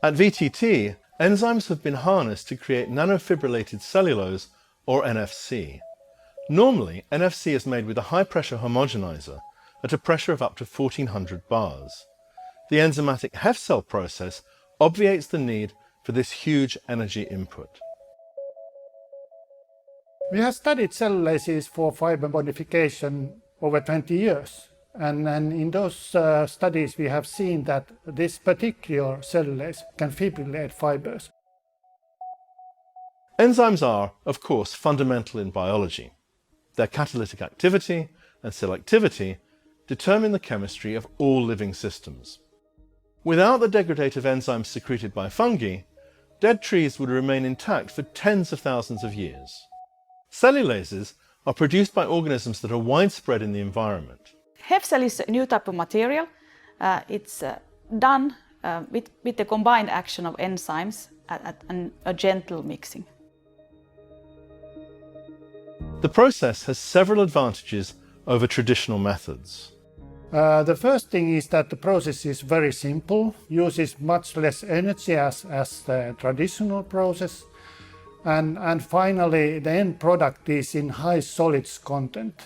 At VTT, enzymes have been harnessed to create nanofibrillated cellulose, or NFC. Normally, NFC is made with a high-pressure homogenizer at a pressure of up to 1400 bars. The enzymatic HefCel process obviates the need for this huge energy input. We have studied cellulases for fiber modification over 20 years. And in those studies we have seen that this particular cellulase can fibrillate fibers. Enzymes are, of course, fundamental in biology. Their catalytic activity and selectivity determine the chemistry of all living systems. Without the degradative enzymes secreted by fungi, dead trees would remain intact for tens of thousands of years. Cellulases are produced by organisms that are widespread in the environment. HefCel is a new type of material. It's done with the combined action of enzymes and a gentle mixing. The process has several advantages over traditional methods. The first thing is that the process is very simple, uses much less energy as the traditional process. And finally, the end product is in high solids content,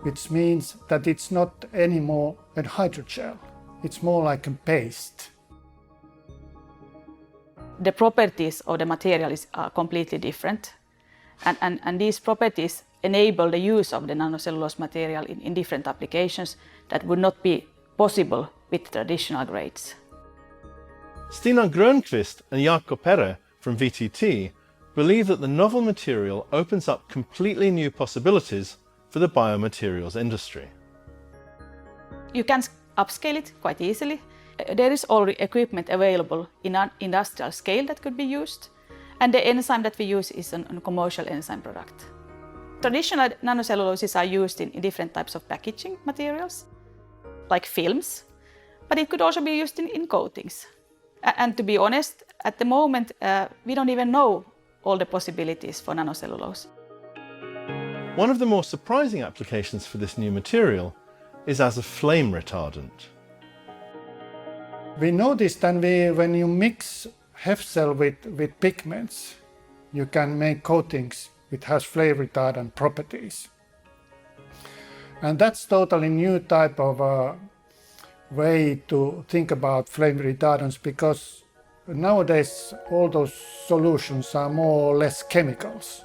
which means that it's not anymore a hydrogel. It's more like a paste. The properties of the material are completely different. And these properties enable the use of the nanocellulose material in different applications that would not be possible with traditional grades. Stina Grönqvist and Jaakko Perä from VTT believe that the novel material opens up completely new possibilities for the biomaterials industry. You can upscale it quite easily. There is already equipment available in an industrial scale that could be used, and the enzyme that we use is a commercial enzyme product. Traditional nanocelluloses are used in different types of packaging materials, like films, but it could also be used in coatings. And to be honest, at the moment, we don't even know all the possibilities for nanocellulose. One of the more surprising applications for this new material is as a flame retardant. We noticed that when you mix HefCel with pigments, you can make coatings which has flame retardant properties. And that's totally new type of way to think about flame retardants, because nowadays all those solutions are more or less chemicals.